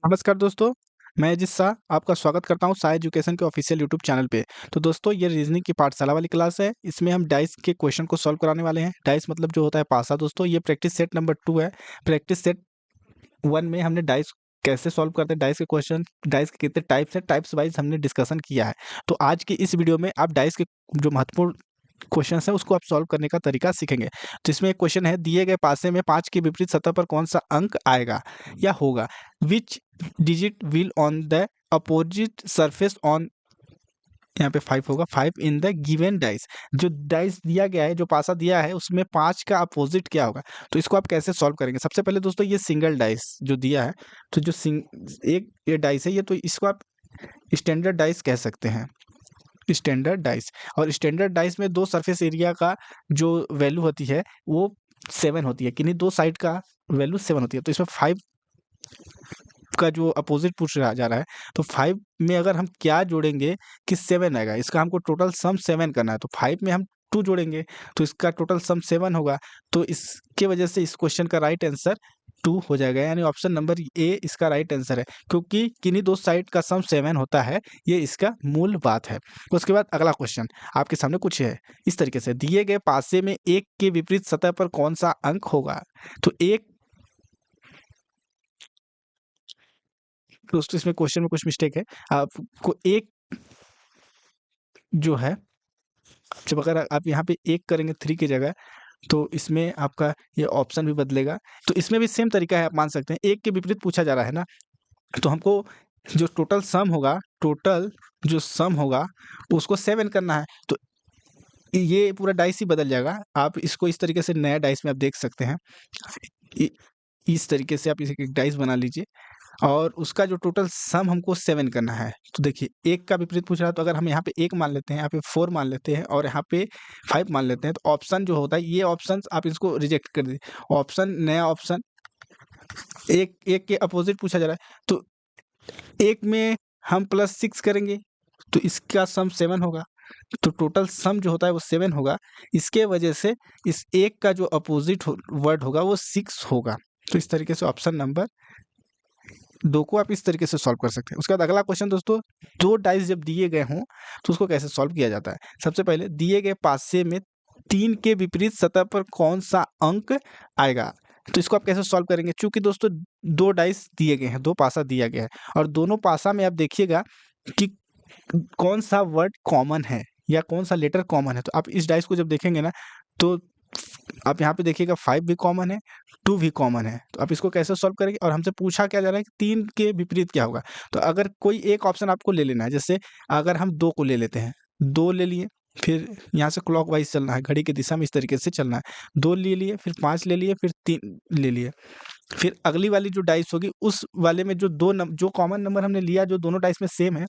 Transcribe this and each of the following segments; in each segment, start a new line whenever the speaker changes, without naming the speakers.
नमस्कार दोस्तों, मैं अजित शाह आपका स्वागत करता हूं साई एजुकेशन के ऑफिशियल यूट्यूब चैनल पे। तो दोस्तों ये रीजनिंग की पाठशाला वाली क्लास है। इसमें हम डाइस के क्वेश्चन को सॉल्व कराने वाले हैं। डाइस मतलब जो होता है पासा। दोस्तों ये प्रैक्टिस सेट नंबर 2 है। प्रैक्टिस सेट 1 में हमने डाइस कैसे सॉल्व करते हैं, डाइस के क्वेश्चन, डाइस के कितने टाइप्स हैं, टाइप्स वाइज हमने डिस्कशन किया है। तो आज की इस वीडियो में आप डाइस के जो महत्वपूर्ण क्वेश्चन है उसको आप सॉल्व करने का तरीका सीखेंगे। तो इसमें एक क्वेश्चन है, दिए गए पासे में 5 के विपरीत सतह पर कौन सा अंक आएगा या होगा। Which digit will on the opposite surface on, यहाँ पे 5 होगा, 5 इन द गिवन डाइस। जो डाइस दिया गया है, जो पासा दिया है, उसमें 5 का अपोजिट क्या होगा। तो इसको आप कैसे सॉल्व करेंगे। सबसे पहले दोस्तों ये सिंगल डाइस जो दिया है, तो जो एक ये डाइस है ये, तो इसको आप स्टैंडर्ड डाइस कह सकते हैं, स्टैंडर्ड डाइस। और स्टैंडर्ड डाइस में दो सरफेस एरिया का जो वैल्यू होती है वो 7 होती है, किन्हीं दो साइड का वैल्यू 7 होती है। तो इसमें 5 का जो अपोजिट पूछ रहा जा रहा है, तो 5 में अगर हम क्या जोड़ेंगे कि 7 आएगा। इसका हमको टोटल सम 7 करना है, तो 5 में हम 2 जोड़ेंगे तो इसका टोटल सम 7 होगा। तो इसके वजह से इस क्वेश्चन का राइट आंसर 2 हो जाएगा, यानी ऑप्शन नंबर ए इसका राइट आंसर है, क्योंकि किन्हीं दो साइड का सम 7 होता है। ये इसका मूल बात है। उसके बाद अगला क्वेश्चन आपके सामने कुछ है इस तरीके से, दिए गए पासे में एक के विपरीत सतह पर कौन सा अंक होगा। तो एक, दोस्तों इसमें क्वेश्चन में कुछ मिस्टेक है। आपको एक जो है, जब अगर आप यहाँ पे एक करेंगे 3 की जगह, तो इसमें आपका ये ऑप्शन भी बदलेगा। तो इसमें भी सेम तरीका है, आप मान सकते हैं। एक के विपरीत पूछा जा रहा है ना, तो हमको जो टोटल सम होगा, टोटल जो सम होगा उसको 7 करना है। तो ये पूरा डाइस ही बदल जाएगा। आप इसको इस तरीके से नया डाइस में आप देख सकते हैं। इ इस तरीके से आप इसे एक डाइस बना लीजिए और उसका जो टोटल सम हमको 7 करना है। तो देखिए, 1 का विपरीत पूछ रहा है, तो अगर हम यहाँ पे 1 मान लेते हैं, यहाँ पे 4 मान लेते हैं और यहाँ पे 5 मान लेते हैं, तो ऑप्शन जो होता है, ये ऑप्शंस आप इसको रिजेक्ट कर दीजिए। ऑप्शन, नया ऑप्शन, एक के अपोजिट पूछा जा रहा है, तो 1 में हम +6 करेंगे, तो इसका सम 7 होगा। तो टोटल सम जो होता है वो 7 होगा। इसके वजह से इस 1 का जो अपोजिट वर्ड होगा वो 6 होगा। तो इस तरीके से ऑप्शन नंबर 2 को आप इस तरीके से सॉल्व कर सकते हैं। उसके बाद अगला क्वेश्चन दोस्तों, 2 डाइस जब दिए गए हों तो उसको कैसे सॉल्व किया जाता है। सबसे पहले, दिए गए पासे में 3 के विपरीत सतह पर कौन सा अंक आएगा। तो इसको आप कैसे सॉल्व करेंगे। चूंकि दोस्तों 2 डाइस दिए गए हैं, 2 पासा दिया गया है, और दोनों पासा में आप देखिएगा कि कौन सा वर्ड कॉमन है या कौन सा लेटर कॉमन है। तो आप इस डाइस को जब देखेंगे ना, तो आप यहाँ पे देखिएगा 5 भी कॉमन है, 2 भी कॉमन है। तो आप इसको कैसे सॉल्व करेंगे। और हमसे पूछा क्या जा रहा है कि 3 के विपरीत क्या होगा। तो अगर कोई एक ऑप्शन आपको ले लेना है, जैसे अगर हम 2 को ले लेते हैं, 2 ले लिए, फिर यहाँ से क्लॉकवाइज चलना है, घड़ी की दिशा में इस तरीके से चलना है। 2 ले लिए, फिर 5 ले लिए, फिर 3 ले लिए। फिर अगली वाली जो डाइस होगी उस वाले में जो जो कॉमन नंबर हमने लिया, जो दोनों डाइस में सेम है,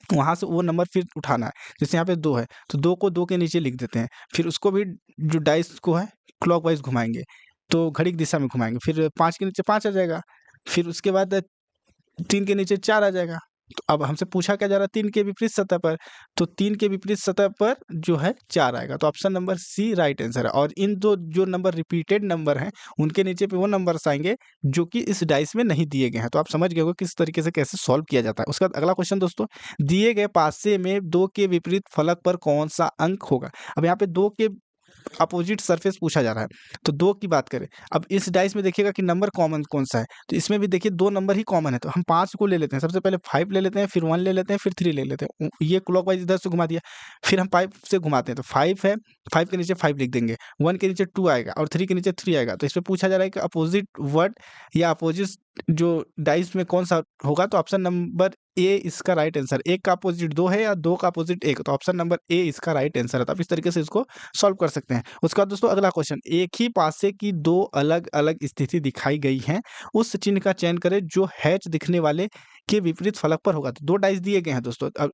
वहाँ से वो नंबर फिर उठाना है। जैसे यहाँ पे 2 है, तो 2 को 2 के नीचे लिख देते हैं। फिर उसको भी जो डाइस को है क्लॉकवाइज़ घुमाएँगे, तो घड़ी की दिशा में घुमाएँगे। फिर 5 के नीचे 5 आ जाएगा। फिर उसके बाद 3 के नीचे 4 आ जाएगा। तो अब हमसे पूछा क्या जा रहा है, 3 के विपरीत सतह पर। तो 3 के विपरीत सतह पर जो है 4 आएगा। तो option number C right answer है। और इन दो जो नंबर रिपीटेड नंबर हैं, उनके नीचे पे वो नंबर्स आएँगे जो कि इस डाइस में नहीं दिए गए हैं। तो आप समझ गए होंगे किस तरीके से कैसे सॉल्व किया जाता है। उसके बाद अगला क्वेश्चन दोस्तों, दिए गए पासे में 2 के विपरीत फलक पर कौन-सा अंक होगा। अब यहाँ पे 2 के अपोजिट सरफेस पूछा जा रहा है, तो 2 की बात करें। अब इस डाइस में देखिएगा कि नंबर कॉमन कौन-सा है, तो इसमें भी देखिए 2 नंबर ही कॉमन है, तो हम 5 को ले लेते हैं। सबसे पहले 5 ले लेते हैं, फिर 1 ले लेते हैं, फिर 3 ले लेते हैं। ये क्लॉकवाइज़ इधर से घुमा दिया, फिर हम 5 से घुमाते हैं, तो 5 है, 5 के नीचे 5 लिख देंगे, 1 के नीचे 2 आएगा और 3 के नीचे 3 आएगा। तो इसमें पूछा जा रहा है कि अपोजिट वर्ड या अपोजिट जो डाइस में कौन-सा होगा, तो ऑप्शन नंबर ए इसका राइट आंसर। 1 का अपोजिट 2 है या 2 का अपोजिट 1, तो ऑप्शन नंबर ए इसका राइट आंसर है। तो आप इस तरीके से इसको सॉल्व कर सकते हैं। उसके बाद दोस्तों अगला क्वेश्चन, एक ही पासे की 2 अलग-अलग स्थिति दिखाई गई हैं, उस चिन्ह का चयन करें जो हैच दिखने वाले के विपरीत फलक पर होगा। तो 2 डाइस दिए गए हैं दोस्तों। अब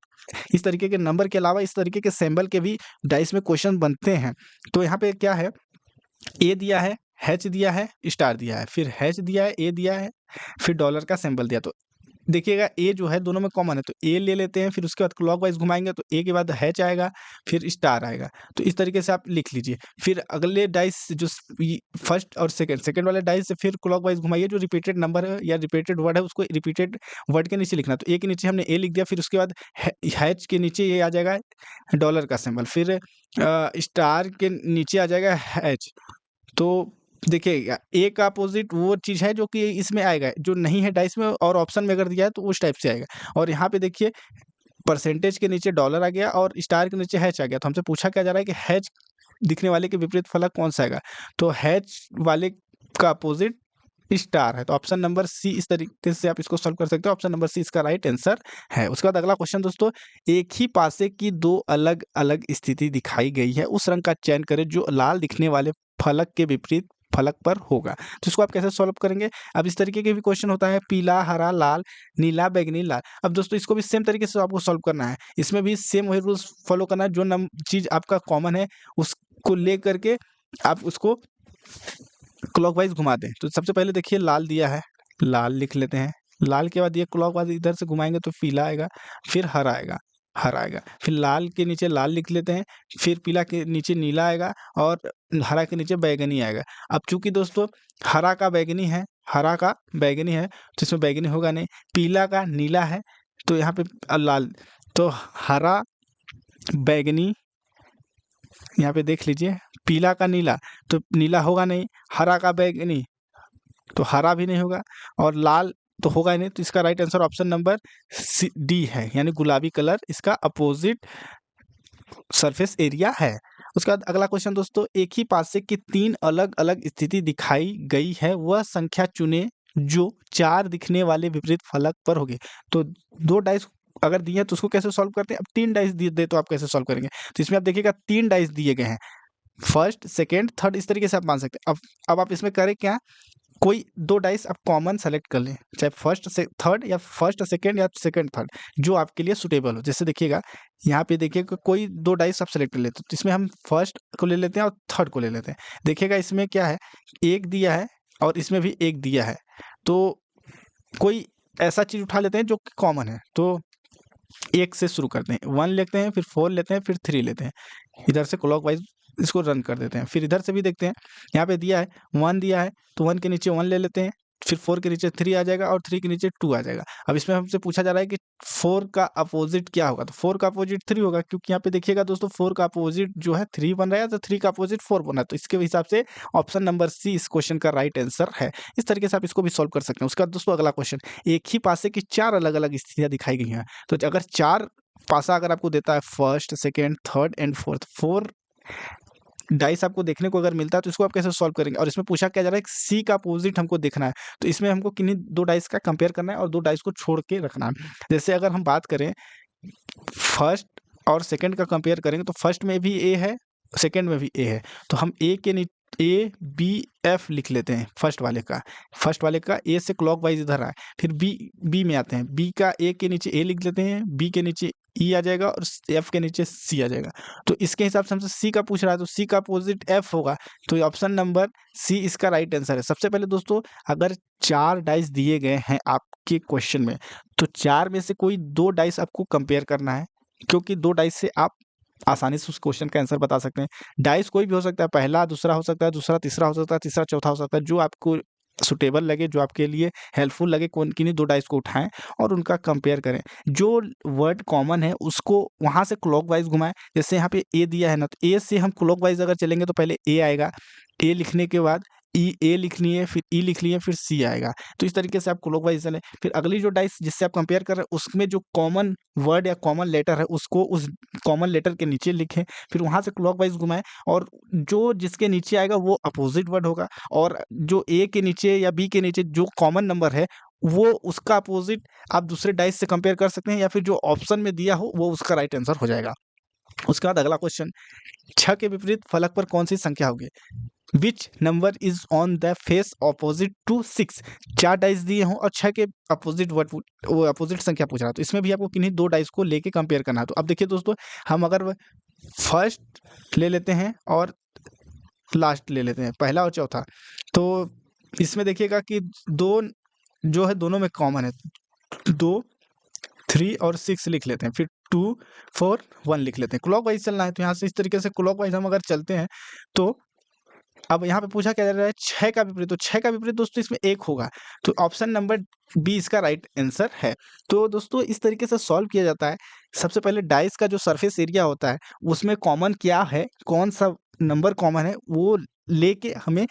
इस तरीके के नंबर के अलावा इस तरीके के सिंबल के भी डाइस में क्वेश्चन बनते हैं। तो यहाँ पे क्या है, ए दिया है, हैच दिया है, स्टार दिया है, फिर हैच दिया है, ए दिया है, फिर डॉलर का सिंबल दिया। तो देखिएगा ए जो है दोनों में कॉमन है, तो ए ले लेते हैं, फिर उसके बाद क्लॉकवाइज घुमाएँगे तो ए के बाद हैच आएगा, फिर स्टार आएगा। तो इस तरीके से आप लिख लीजिए। फिर अगले डाइस जो फर्स्ट और सेकंड वाले डाइस से फिर क्लॉकवाइज घुमाइए, जो रिपीटेड नंबर है या रिपीटेड वर्ड है उसको रिपीटेड वर्ड के नीचे लिखना। तो ए के नीचे हमने ए लिख दिया, फिर उसके बाद हैच के नीचे ये आ जाएगा डॉलर का सिंबल, फिर स्टार के नीचे आ जाएगा हैच। तो देखिएगा ए का अपोजिट वो चीज़ है जो कि इसमें आएगा, जो नहीं है डाइस में और ऑप्शन में अगर दिया है तो उस टाइप से आएगा। और यहाँ पे देखिए परसेंटेज के नीचे डॉलर आ गया और स्टार के नीचे हैच आ गया। तो हमसे पूछा क्या जा रहा है कि हैच दिखने वाले के विपरीत फलक कौन-सा आएगा? तो हैच वाले का अपोजिट स्टार है। तो ऑप्शन नंबर सी, इस तरीके से आप इसको सॉल्व कर सकते हो। ऑप्शन नंबर सी इसका राइट आंसर है। उसके बाद अगला क्वेश्चन दोस्तों, एक ही पासे की 2 अलग-अलग स्थिति दिखाई गई है। उस रंग का चयन करें जो लाल दिखने वाले फलक के विपरीत फलक पर होगा। तो इसको आप कैसे सॉल्व करेंगे? अब इस तरीके के भी क्वेश्चन होता है, पीला, हरा, लाल, नीला, बैंगनी, लाल। अब दोस्तों इसको भी सेम तरीके से आपको सॉल्व करना है। इसमें भी सेम वही रूल्स फॉलो करना है, जो चीज़ आपका कॉमन है उसको लेकर के आप उसको क्लॉकवाइज घुमा दें। तो सबसे पहले देखिए लाल दिया है, लाल लिख लेते हैं। लाल के बाद ये क्लॉकवाइज इधर से घुमाएँगे तो पीला आएगा, फिर हरा आएगा, हरा आएगा। फिर लाल के नीचे लाल लिख लेते हैं, फिर पीला के नीचे नीला आएगा और हरा के नीचे बैंगनी आएगा। अब चूँकि दोस्तों हरा का बैंगनी है, हरा का बैंगनी है, तो इसमें बैंगनी होगा नहीं। पीला का नीला है, तो यहाँ पे लाल। तो हरा, बैंगनी, यहाँ पे देख लीजिए, पीला का नीला, तो नीला होगा नहीं। हरा का बैंगनी, तो हरा भी नहीं होगा और लाल तो होगा ही नहीं। तो इसका right answer option number D है, यानी गुलाबी कलर इसका अपोजिट सरफेस एरिया है। उसके बाद अगला क्वेश्चन दोस्तों, एक ही पासे की 3 अलग-अलग स्थिति दिखाई गई है, वह संख्या चुनें जो 4 दिखने वाले विपरीत फलक पर होगी। तो 2 डाइस अगर दिए हैं तो उसको कैसे सॉल्व करते हैं? अब 3 डाइस दिए दे तो आप कैसे सॉल्व करेंगे? तो इसमें आप देखिएगा 3 डाइस दिए गए हैं, फर्स्ट, सेकंड, थर्ड, इस तरीके से आप मान सकते हैं। अब आप इसमें करें क्या, कोई 2 डाइस आप कॉमन सेलेक्ट कर लें, चाहे फर्स्ट से थर्ड या फर्स्ट सेकंड या सेकंड थर्ड, जो आपके लिए सूटेबल हो। जैसे देखिएगा यहाँ पे देखिए कोई 2 डाइस आप सेलेक्ट कर लेते हैं, तो इसमें हम फर्स्ट को ले लेते हैं और थर्ड को ले लेते हैं। देखिएगा इसमें क्या है, 1 दिया है और इसमें भी 1 दिया है, तो कोई ऐसा चीज़ उठा लेते हैं जो कि कॉमन है। तो 1 से शुरू करते हैं, 1 लेते हैं, फिर 4 लेते हैं, फिर 3 लेते हैं। इधर से क्लॉकवाइज इसको रन कर देते हैं। फिर इधर से भी देखते हैं, यहाँ पे दिया है 1 दिया है, तो 1 के नीचे 1 ले लेते हैं, फिर 4 के नीचे 3 आ जाएगा और 3 के नीचे 2 आ जाएगा। अब इसमें हमसे पूछा जा रहा है कि 4 का अपोजिट क्या होगा? तो 4 का अपोजिट 3 होगा, क्योंकि यहाँ पे देखिएगा दोस्तों 4 का अपोजिट जो है 3 बन रहा है, तो 3 का अपोजिट 4 बन रहा है। तो इसके हिसाब से ऑप्शन नंबर सी इस क्वेश्चन का राइट आंसर है। इस तरीके से आप इसको भी सॉल्व कर सकते हैं। उसके बाद दोस्तों अगला क्वेश्चन, एक ही पासे की 4 अलग-अलग स्थितियाँ दिखाई गई हैं। तो अगर 4 पासा अगर आपको देता है first, second, third and fourth, 4 dice आपको देखने को अगर मिलता है तो इसको आप कैसे सॉल्व करेंगे? और इसमें पूछा क्या जा रहा है, सी का अपोजिट हमको देखना है। तो इसमें हमको किन्हीं 2 डाइस का कंपेयर करना है और 2 डाइस को छोड़ के रखना है। जैसे अगर हम बात करें फर्स्ट और सेकंड का कंपेयर करेंगे, तो फर्स्ट में भी ए है, सेकंड में भी ए है। तो हम ए, बी, एफ लिख लेते हैं फर्स्ट वाले का ए से क्लॉकवाइज इधर आए, फिर बी में आते हैं। बी का ए के नीचे ए लिख लेते हैं, बी के नीचे ई आ जाएगा और एफ के नीचे सी आ जाएगा। तो इसके हिसाब से हमसे सी का पूछ रहा है, तो सी का अपोजिट एफ होगा। तो ऑप्शन नंबर सी इसका राइट आंसर है। सबसे पहले दोस्तों अगर 4 डाइस दिए गए हैं आपके क्वेश्चन में, तो 4 में से कोई 2 डाइस आपको कंपेयर करना है, क्योंकि 2 डाइस से आप आसानी से उस क्वेश्चन का आंसर बता सकते हैं। डाइस कोई भी हो सकता है, पहला, दूसरा हो सकता है, दूसरा तीसरा हो सकता है, तीसरा चौथा हो सकता है, जो आपको सूटेबल लगे, जो आपके लिए हेल्पफुल लगे, कौन किन्हीं 2 डाइस को उठाएँ और उनका कंपेयर करें। जो वर्ड कॉमन है उसको वहाँ से क्लॉकवाइज़ घुमाएँ। जैसे यहाँ पे ए दिया है ना, तो ए से हम क्लॉकवाइज़ अगर चलेंगे तो पहले ए आएगा, ए लिखने के बाद ए लिखनी है, फिर ई लिखनी है, फिर सी आएगा। तो इस तरीके से आप क्लॉकवाइज़ चलें। फिर अगली जो डाइस जिससे आप कंपेयर कर रहे हैं उसमें जो कॉमन वर्ड या कॉमन लेटर है उसको उस कॉमन लेटर के नीचे लिखें, फिर वहाँ से क्लॉकवाइज़ घुमाएँ और जो जिसके नीचे आएगा वो अपोजिट वर्ड होगा और जो ए के नीचे या बी के नीचे जो कॉमन नंबर है, वो उसका अपोजिट आप दूसरे डाइस से कंपेयर कर सकते हैं या फिर जो ऑप्शन में दिया हो वो उसका राइट आंसर हो जाएगा। उसके बाद अगला क्वेश्चन, 6 के विपरीत फलक पर कौन-सी संख्या होगी? Which number is on the face opposite to 6? 4 dice दिए हों और 6 के अपोजिट वर्ड वो अपोजिट संख्या पूछ रहा है, तो इसमें भी आपको किन्हीं 2 डाइस को लेके कंपेयर करना है। तो अब देखिए दोस्तों, हम अगर फर्स्ट ले लेते हैं और लास्ट ले लेते हैं, पहला और चौथा, तो इसमें देखिएगा कि 2 जो है दोनों में कॉमन है। 2 3 और 6 लिख लेते हैं, फिर 2 4 1 लिख लेते हैं। क्लॉकवाइज चलना है, तो यहाँ से इस तरीके से क्लॉकवाइज हम अगर चलते हैं तो अब यहाँ पे पूछा क्या जा रहा है 6 का विपरीत, तो 6 का विपरीत दोस्तों इसमें 1 होगा, तो ऑप्शन नंबर बी इसका राइट आंसर है। तो दोस्तों इस तरीके से सॉल्व किया जाता है। सबसे पहले डाइस का जो सरफेस एरिया होता है उसमें कॉमन क्या है, कौन सा नंबर कॉमन है, वो लेके हमें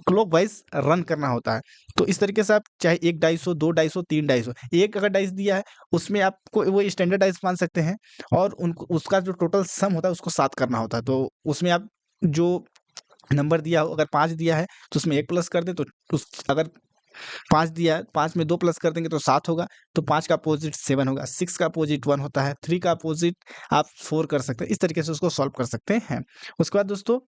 क्लॉकवाइज रन करना होता है। तो इस तरीके से आप चाहे 1 डाइस हो, 2 डाइस हो, 3 डाइस हो, एक अगर डाइस दिया है उसमें आपको वो स्टैंडर्ड डाइस मान सकते हैं और उनको उसका जो टोटल सम होता है उसको 7 करना होता है। तो उसमें आप जो नंबर दिया हो, अगर 5 दिया है तो उसमें 1 प्लस कर दें, तो उस अगर 5 दिया है, 5 में 2 प्लस कर देंगे तो 7 होगा, तो 5 का अपोजिट 7 होगा, 6 का अपोजिट 1 होता है, 3 का अपोजिट आप 4 कर सकते हैं। इस तरीके से उसको सॉल्व कर सकते हैं। उसके बाद दोस्तों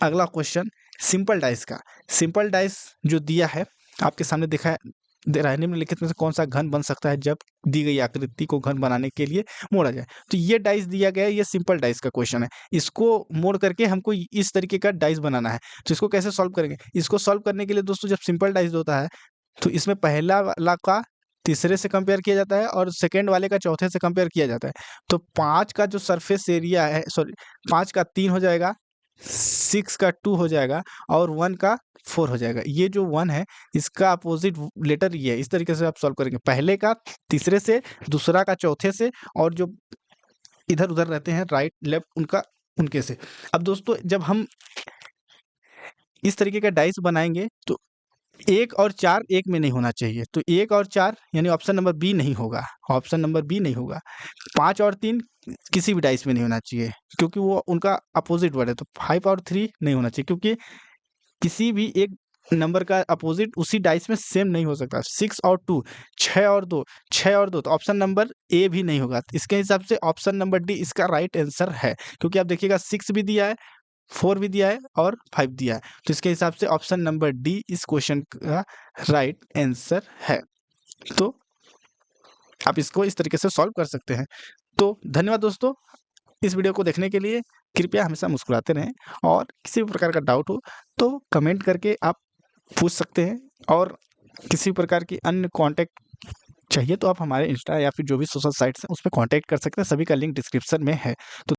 अगला क्वेश्चन सिंपल डाइस का। सिंपल डाइस जो दिया है आपके सामने दे रहा है, निम्नलिखित में से कौन सा घन बन सकता है जब दी गई आकृति को घन बनाने के लिए मोड़ा जाए। तो ये डाइस दिया गया है, ये सिंपल डाइस का क्वेश्चन है। इसको मोड़ करके हमको इस तरीके का डाइस बनाना है। तो इसको कैसे सॉल्व करेंगे? इसको सॉल्व करने के लिए दोस्तों जब सिंपल डाइस होता है तो इसमें पहला वाला का तीसरे से कंपेयर किया जाता है और सेकंड वाले का चौथे से कंपेयर किया जाता है। तो 5 का जो सरफेस एरिया है, सॉरी 5 का 3 हो जाएगा, 6 का 2 हो जाएगा और 1 का 4 हो जाएगा। ये जो 1 है इसका अपोजिट लेटर ये है। इस तरीके से आप सॉल्व करेंगे, पहले का तीसरे से, दूसरा का चौथे से और जो इधर उधर रहते हैं राइट लेफ्ट उनका उनके से। अब दोस्तों जब हम इस तरीके का डाइस बनाएंगे तो 1 और 4 एक में नहीं होना चाहिए, तो 1 और 4 यानी ऑप्शन नंबर बी नहीं होगा, ऑप्शन नंबर बी नहीं होगा। 5 और 3 किसी भी डाइस में नहीं होना चाहिए क्योंकि वो उनका अपोजिट वर्ड है। तो 5 और 3 नहीं होना चाहिए क्योंकि किसी भी एक नंबर का अपोजिट उसी डाइस में सेम नहीं हो सकता। 6 और 2, 6 और 2, 6 और 2, तो ऑप्शन नंबर ए भी नहीं होगा। इसके हिसाब से ऑप्शन नंबर डी इसका राइट आंसर है, क्योंकि आप देखिएगा 6 भी दिया है, 4 भी दिया है और 5 दिया है। तो इसके हिसाब से ऑप्शन नंबर डी इस क्वेश्चन का राइट आंसर है। तो आप इसको इस तरीके से सॉल्व कर सकते हैं। तो धन्यवाद दोस्तों, इस वीडियो को देखने के लिए। कृपया हमेशा मुस्कुराते रहें और किसी भी प्रकार का डाउट हो तो कमेंट करके आप पूछ सकते हैं, और किसी प्रकार की अन्य कांटेक्ट चाहिए तो आप हमारे इंस्टा या फिर जो भी सोशल साइट्स हैं उस पे कांटेक्ट कर सकते हैं। सभी का लिंक डिस्क्रिप्शन में है। तो